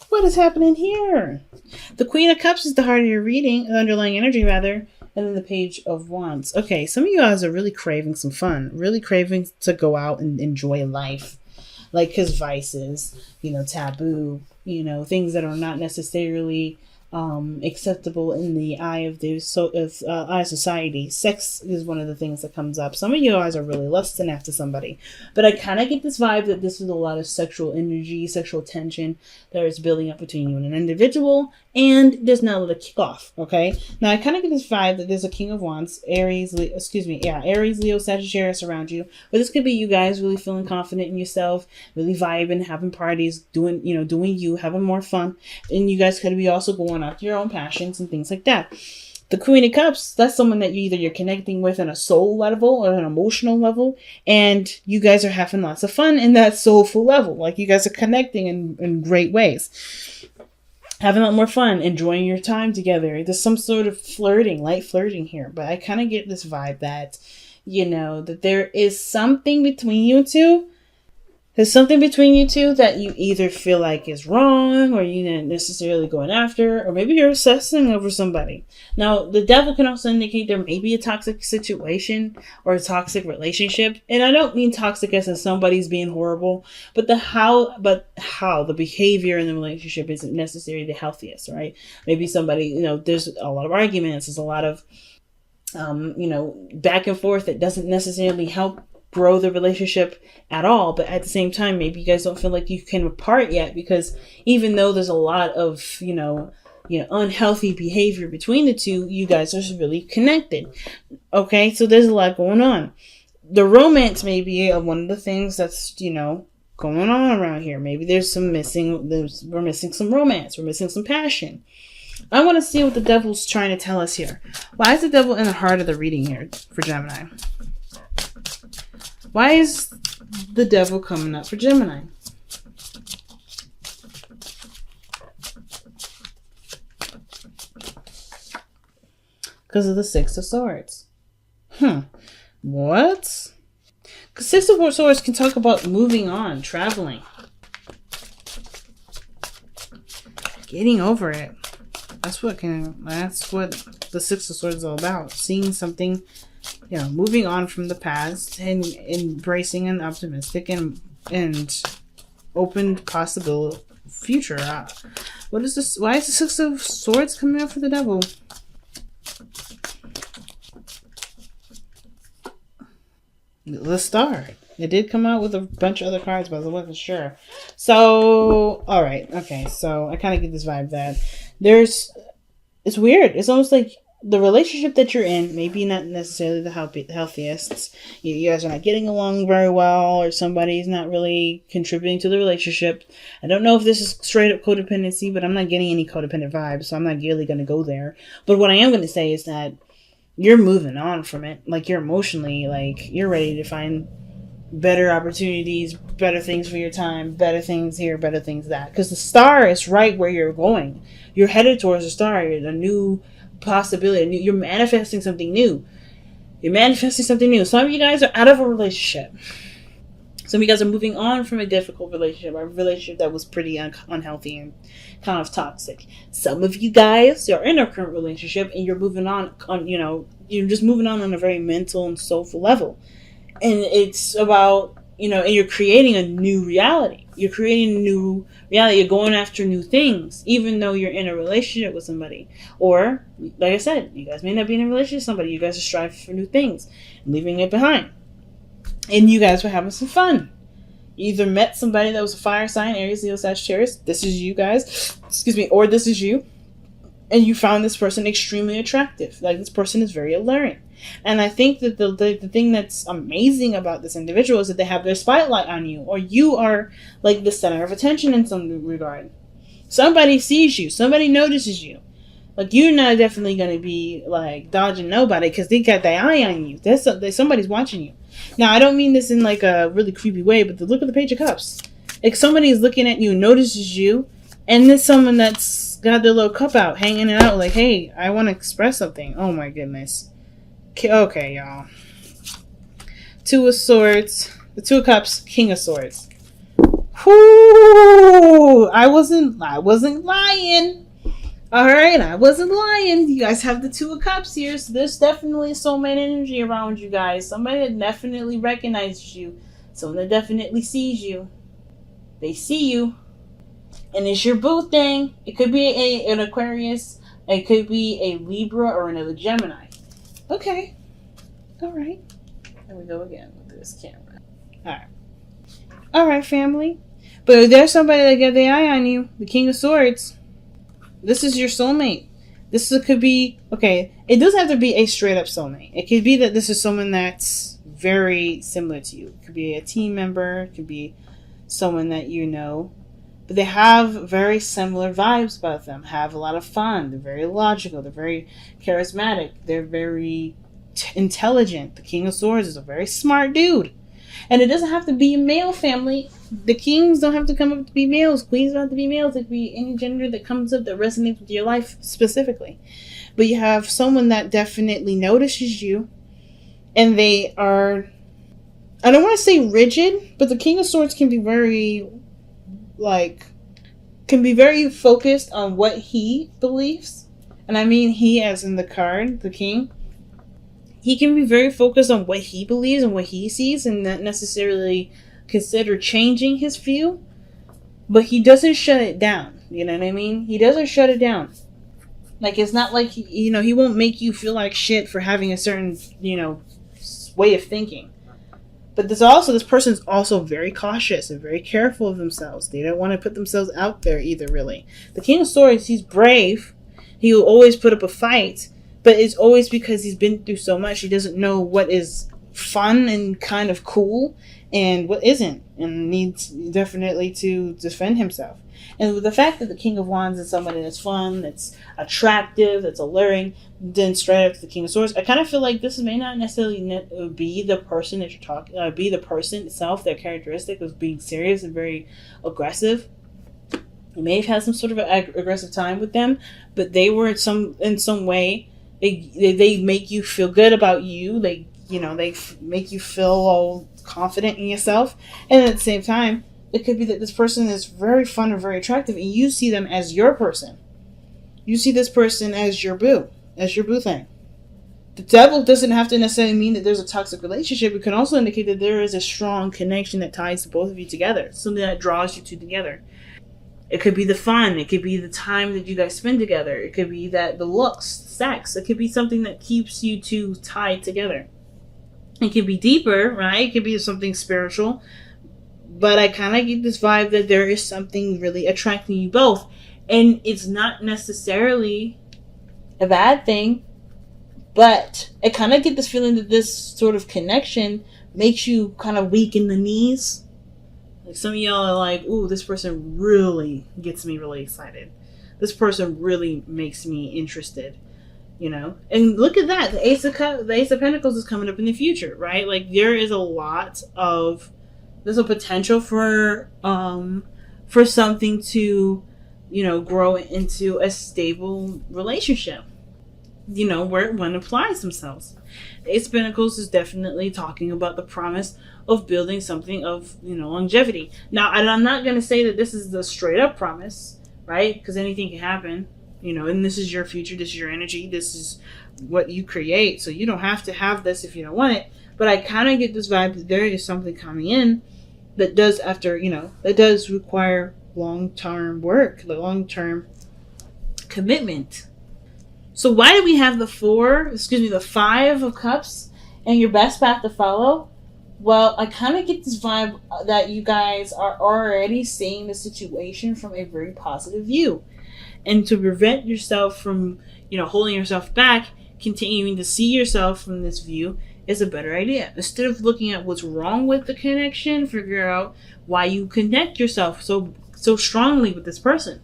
What is happening here? The Queen of Cups is the heart of your reading, the underlying energy rather, and then the Page of Wands. Okay, some of you guys are really craving some fun, really craving to go out and enjoy life. Like, because vices, taboo, things that are not necessarily acceptable in the eye of our society. Sex is one of the things that comes up. Some of you guys are really lusting after somebody, but I kind of get this vibe that this is a lot of sexual energy, sexual tension that is building up between you and an individual, and there's now the kickoff. Okay, now I kind of get this vibe that there's a King of Wands, Aries, Leo, Sagittarius around you, but this could be you guys really feeling confident in yourself, really vibing, having parties, doing you, having more fun, and you guys could be also going after your own passions and things like that. The Queen of Cups, that's someone that you're connecting with on a soul level or an emotional level, and you guys are having lots of fun in that soulful level. Like, you guys are connecting in great ways, having a lot more fun, enjoying your time together. There's some sort of light flirting here, but I kind of get this vibe that, that there is something between you two. There's something between you two that you either feel like is wrong, or you're not necessarily going after, or maybe you're obsessing over somebody. Now, the Devil can also indicate there may be a toxic situation or a toxic relationship. And I don't mean toxic as in somebody's being horrible, but how the behavior in the relationship isn't necessarily the healthiest, right? Maybe somebody, there's a lot of arguments, there's a lot of, back and forth that doesn't necessarily help grow the relationship at all. But at the same time, maybe you guys don't feel like you can apart yet, because even though there's a lot of unhealthy behavior between the two, you guys are really connected. Okay, so there's a lot going on. The romance may be one of the things that's going on around here. Maybe we're missing some romance, we're missing some passion. I want to see what the Devil's trying to tell us here. Why is the Devil in the heart of the reading here for Gemini? Why is the Devil coming up for Gemini? Because of the Six of Swords. What? Because Six of Swords can talk about moving on, traveling, getting over it. That's what the Six of Swords is all about. Seeing something, moving on from the past and embracing an optimistic and open possible future. What is this? Why is the Six of Swords coming up for the Devil? The Star. It did come out with a bunch of other cards, but I wasn't sure. So, all right. Okay. So I kind of get this vibe that it's weird. It's almost like the relationship that you're in, maybe not necessarily the healthiest. You guys are not getting along very well, or somebody's not really contributing to the relationship. I don't know if this is straight up codependency, but I'm not getting any codependent vibes, so I'm not really going to go there. But what I am going to say is that you're moving on from it. Like, you're emotionally, you're ready to find better opportunities, better things for your time, better things here, better things that. Because the Star is right where you're going. You're headed towards the Star. A new possibility. You're manifesting something new. Some of you guys are out of a relationship. Some of you guys are moving on from a difficult relationship, a relationship that was pretty unhealthy and kind of toxic. Some of you guys are in a current relationship and you're moving on you're just moving on a very mental and soulful level. And it's about, and you're creating a new reality. You're going after new things, even though you're in a relationship with somebody. Or, like I said, you guys may not be in a relationship with somebody. You guys are striving for new things and leaving it behind. And you guys were having some fun. You either met somebody that was a fire sign, Aries, Leo, Sagittarius. This is you guys. Or this is you. And you found this person extremely attractive. Like, this person is very alluring. And I think that the thing that's amazing about this individual is that they have their spotlight on you. Or you are, like, the center of attention in some regard. Somebody sees you. Somebody notices you. Like, you're not definitely going to be, like, dodging nobody because they got their eye on you. Somebody's watching you. Now, I don't mean this in, like, a really creepy way, but look at the Page of Cups. Like, somebody's looking at you, notices you, and there's someone that's got their little cup out, hanging it out, like, hey, I want to express something. Oh, my goodness. Okay, y'all. Two of Swords. The Two of Cups, King of Swords. Whoo! I wasn't lying. All right, I wasn't lying. You guys have the Two of Cups here, so there's definitely soulmate energy around you guys. Somebody that definitely recognizes you. Someone that definitely sees you. They see you. And it's your boo thing. It could be an Aquarius. It could be a Libra or another Gemini. Okay. All right. Here we go again with this camera. All right. All right, family. But if there's somebody that got their eye on you, the King of Swords, this is your soulmate. Could be, okay, it doesn't have to be a straight up soulmate. It could be that this is someone that's very similar to you. It could be a team member. It could be someone that you know. But they have very similar vibes about them. Have a lot of fun. They're very logical. They're very charismatic. They're very intelligent. The King of Swords is a very smart dude. And it doesn't have to be a male family. The kings don't have to come up to be males. Queens don't have to be males. It could be any gender that comes up that resonates with your life specifically. But you have someone that definitely notices you. And they are, I don't want to say rigid, but the King of Swords can be very, focused on what he believes. And I mean he as in the card, the king. He can be very focused on what he believes and what he sees and not necessarily consider changing his view. But he doesn't shut it down. You know what I mean? He doesn't shut it down. Like, it's not like, he won't make you feel like shit for having a certain, way of thinking. But this person's also very cautious and very careful of themselves. They don't want to put themselves out there either, really. The King of Swords, he's brave. He will always put up a fight. But it's always because he's been through so much. He doesn't know what is fun and kind of cool and what isn't. And needs definitely to defend himself. And with the fact that the King of Wands is somebody that's fun, that's attractive, that's alluring, then straight up to the King of Swords, I kind of feel like this may not necessarily be the person that you're talking, be the person itself, their characteristic of being serious and very aggressive. You may have had some sort of aggressive time with them, but they were in some way. They make you feel good about you. They make you feel all confident in yourself. And at the same time, it could be that this person is very fun and very attractive, and you see them as your person. You see this person as your boo thing. The devil doesn't have to necessarily mean that there's a toxic relationship. It can also indicate that there is a strong connection that ties both of you together. Something that draws you two together. It could be the fun. It could be the time that you guys spend together. It could be that the looks, sex. It could be something that keeps you two tied together. It could be deeper, right? It could be something spiritual. But I kind of get this vibe that there is something really attracting you both. And it's not necessarily a bad thing. But I kind of get this feeling that this sort of connection makes you kind of weak in the knees. Like, some of y'all are like, ooh, this person really gets me really excited. This person really makes me interested, And look at that. The Ace of Pentacles is coming up in the future, right? Like, there's a potential for something to, grow into a stable relationship, where one applies themselves. The Ace of Pentacles is definitely talking about the promise of building something of, longevity. Now, I'm not going to say that this is the straight up promise, right? Because anything can happen, and this is your future, this is your energy, this is what you create. So you don't have to have this if you don't want it. But I kind of get this vibe that there is something coming in that does that does require long-term work, the long-term commitment. So why do we have the 5 of Cups and your best path to follow? Well, I kind of get this vibe that you guys are already seeing the situation from a very positive view. And to prevent yourself from, holding yourself back, continuing to see yourself from this view is a better idea. Instead of looking at what's wrong with the connection, figure out why you connect yourself so strongly with this person.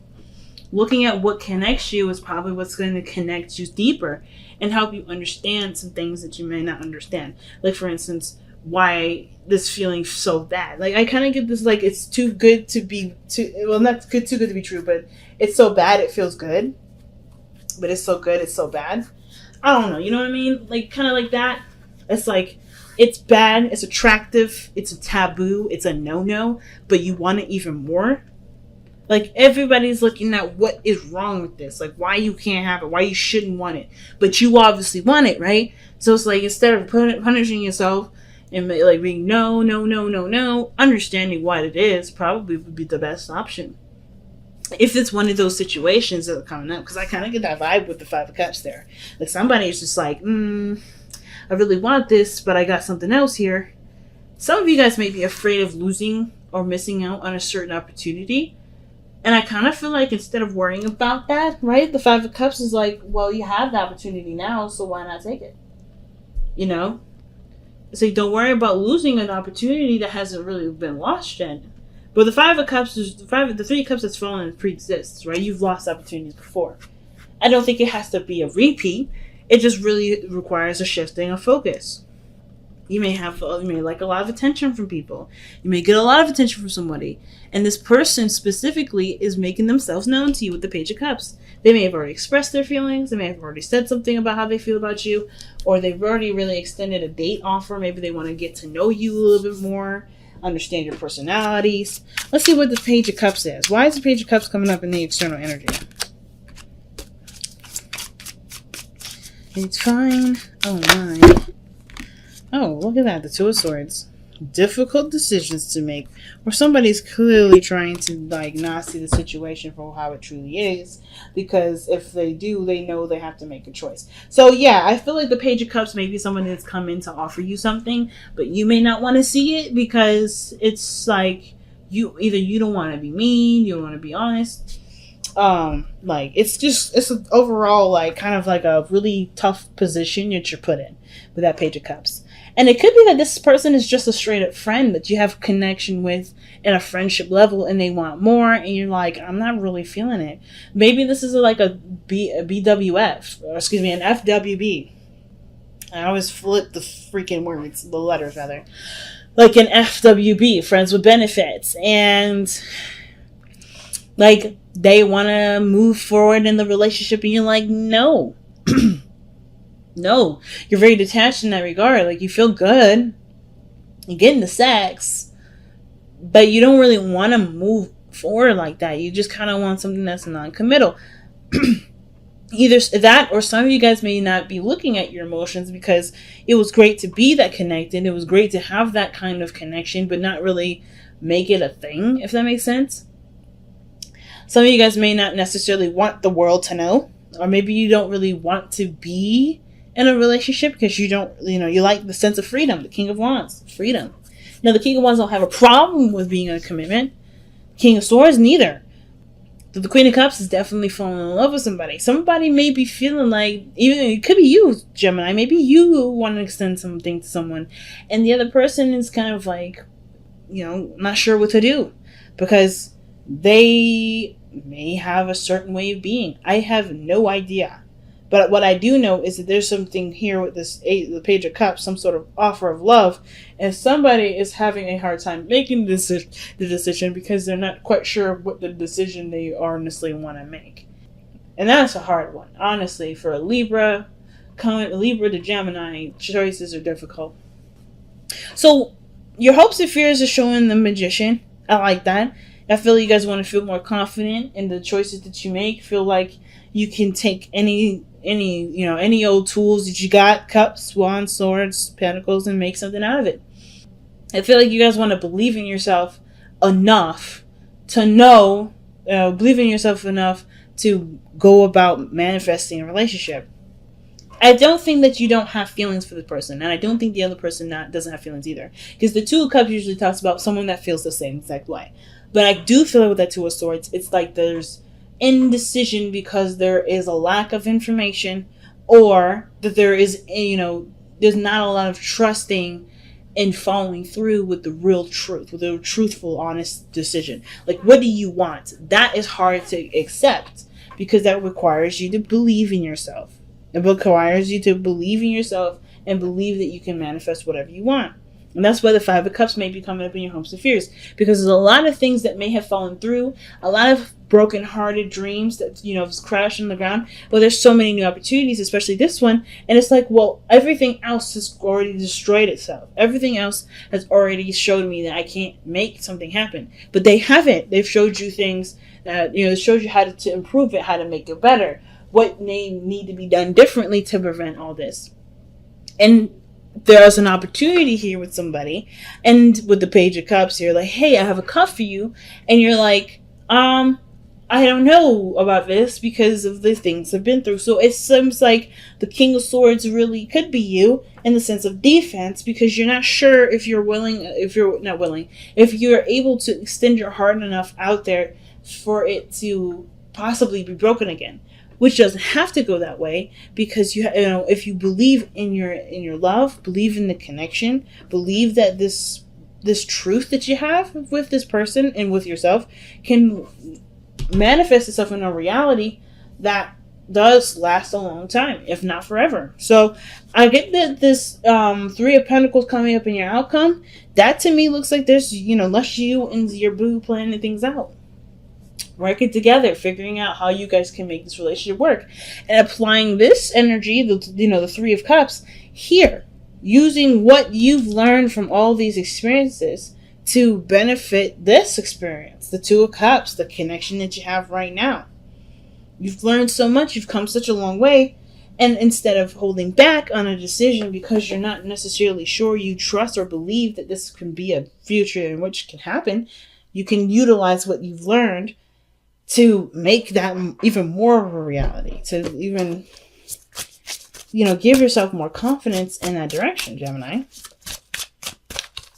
Looking at what connects you is probably what's going to connect you deeper and help you understand some things that you may not understand. Like, for instance, why this feeling so bad. Like, I kind of get this, like, it's too good to be not good, too good to be true, but it's so bad it feels good. But it's so good, it's so bad. I don't know, you know what I mean? Like, kind of like that. It's like, It's bad, it's attractive, it's a taboo, it's a no-no, but you want it even more. Like, everybody's looking at what is wrong with this. Like, why you can't have it, why you shouldn't want it. But you obviously want it, right? So it's like, instead of punishing yourself and like being no, understanding what it is probably would be the best option. If it's one of those situations that are coming up, because I kind of get that vibe with the Five of Cups there. Like, somebody is just like, I really want this, but I got something else here. Some of you guys may be afraid of losing or missing out on a certain opportunity. And I kind of feel like instead of worrying about that, right? The Five of Cups is like, well, you have the opportunity now, so why not take it? You know? So don't worry about losing an opportunity that hasn't really been lost yet. But the Five of Cups, the Three of Cups that's fallen pre-exists, right? You've lost opportunities before. I don't think it has to be a repeat. It just really requires a shifting of focus. You may like a lot of attention from people. You may get a lot of attention from somebody. And this person specifically is making themselves known to you with the Page of Cups. They may have already expressed their feelings. They may have already said something about how they feel about you. Or they've already really extended a date offer. Maybe they want to get to know you a little bit more. Understand your personalities. Let's see what the Page of Cups is. Why is the Page of Cups coming up in the external energy? It's fine. Oh my. Oh, look at that. The Two of Swords. Difficult decisions to make. Or somebody's clearly trying to not see the situation for how it truly is. Because if they do, they know they have to make a choice. So yeah, I feel like the Page of Cups may be someone that's come in to offer you something. But you may not want to see it because it's like you don't want to be mean. You don't want to be honest. It's an overall kind of like a really tough position that you're put in with that Page of Cups. And it could be that this person is just a straight up friend that you have connection with at a friendship level and they want more and you're like, I'm not really feeling it. Maybe this is a BWF, or excuse me, an FWB. I always flip the freaking words, the letters rather. Like an FWB, friends with benefits. And they want to move forward in the relationship and you're like, no. No. You're very detached in that regard. You feel good. You're getting the sex. But you don't really want to move forward like that. You just kind of want something that's non-committal. Either that or some of you guys may not be looking at your emotions because it was great to be that connected. It was great to have that kind of connection, but not really make it a thing, if that makes sense. Some of you guys may not necessarily want the world to know, or maybe you don't really want to be in a relationship because you don't, you like the sense of freedom. The King of Wands, freedom. Now, the King of Wands don't have a problem with being in a commitment. King of Swords, neither. But the Queen of Cups is definitely falling in love with somebody. Somebody may be feeling like, even it could be you, Gemini. Maybe you want to extend something to someone, and the other person is kind of not sure what to do because they may have a certain way of being. I have no idea. But what I do know is that there's something here with the Page of Cups, some sort of offer of love, and somebody is having a hard time making the decision because they're not quite sure what the decision they honestly want to make. And that's a hard one. Honestly, for a Libra to Gemini, choices are difficult. So, your hopes and fears are showing the Magician. I like that. I feel you guys want to feel more confident in the choices that you make. Feel like you can take any old tools that you got, cups, wands, swords, pentacles, and make something out of it. I feel like you guys want to believe in yourself enough to know, believe in yourself enough to go about manifesting a relationship. I don't think that you don't have feelings for the person, and I don't think the other person doesn't have feelings either. Because the Two of Cups usually talks about someone that feels the same exact way. But I do feel like with that Two of Swords, it's like there's indecision because there is a lack of information, or that there is, there's not a lot of trusting and following through with the real truth, with a truthful, honest decision. What do you want? That is hard to accept because that requires you to believe in yourself. It requires you to believe in yourself and believe that you can manifest whatever you want. And that's why the Five of Cups may be coming up in your hopes and fears, because there's a lot of things that may have fallen through, a lot of broken-hearted dreams that, has crashed on the ground. But there's so many new opportunities, especially this one. And it's like, well, everything else has already destroyed itself. Everything else has already showed me that I can't make something happen. But they haven't. They've showed you things that, it shows you how to improve it, how to make it better, what may need to be done differently to prevent all this. And there's an opportunity here with somebody, and with the Page of Cups, you're like, hey, I have a cup for you, and you're like, I don't know about this because of the things I've been through. So it seems like the King of Swords really could be you in the sense of defense, because you're not sure if you're able to extend your heart enough out there for it to possibly be broken again. Which doesn't have to go that way, because if you believe in your love, believe in the connection, believe that this truth that you have with this person and with yourself can manifest itself in a reality that does last a long time, if not forever. So I get that this Three of Pentacles coming up in your outcome, that to me looks like there's less you and your boo planning things out. Working together, figuring out how you guys can make this relationship work, and applying this energy, the Three of Cups here, using what you've learned from all these experiences to benefit this experience, the Two of Cups, the connection that you have right now. You've learned so much, you've come such a long way, and instead of holding back on a decision because you're not necessarily sure you trust or believe that this can be a future in which can happen, you can utilize what you've learned to make that even more of a reality, to even, give yourself more confidence in that direction, Gemini.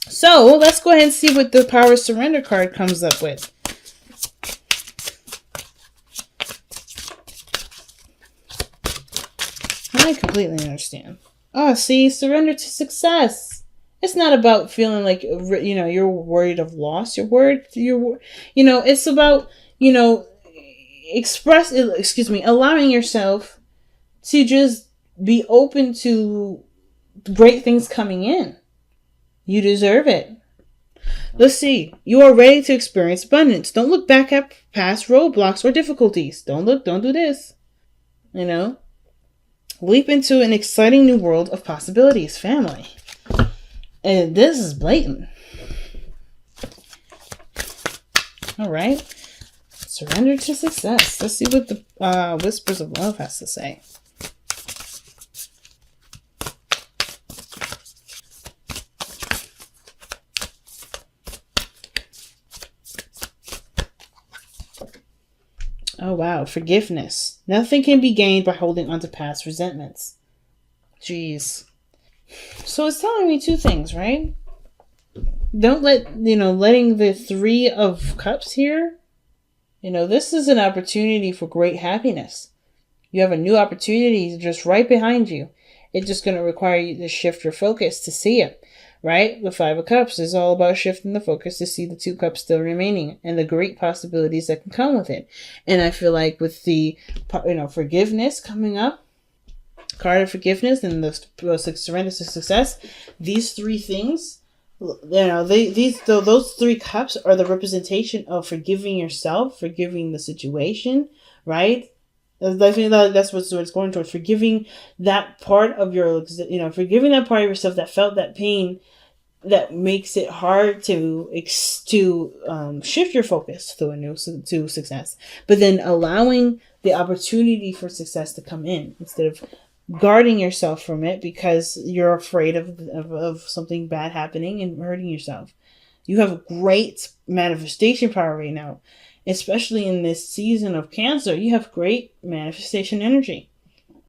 So let's go ahead and see what the Power of Surrender card comes up with. I completely understand. Oh, see, surrender to success. It's not about feeling like, you're worried of loss. It's about, allowing yourself to just be open to great things coming in. You deserve it. Let's see. You are ready to experience abundance. Don't look back at past roadblocks or difficulties. Don't do this. Leap into an exciting new world of possibilities, family. And this is blatant. All right. Surrender to success. Let's see what the Whispers of Love has to say. Oh, wow. Forgiveness. Nothing can be gained by holding on to past resentments. Jeez. So it's telling me two things, right? Don't letting the Three of Cups here, this is an opportunity for great happiness. You have a new opportunity just right behind you. It's just going to require you to shift your focus to see it, right? The Five of Cups is all about shifting the focus to see the two cups still remaining and the great possibilities that can come with it. And I feel like with the, forgiveness coming up, card of forgiveness and the surrender to success, these three things, those three cups are the representation of forgiving yourself, forgiving the situation, right? I think that's what it's going towards. Forgiving that part of forgiving that part of yourself that felt that pain, that makes it hard to shift your focus to success. But then allowing the opportunity for success to come in instead of guarding yourself from it because you're afraid of something bad happening and hurting yourself. You have a great manifestation power right now. Especially in this season of Cancer, you have great manifestation energy.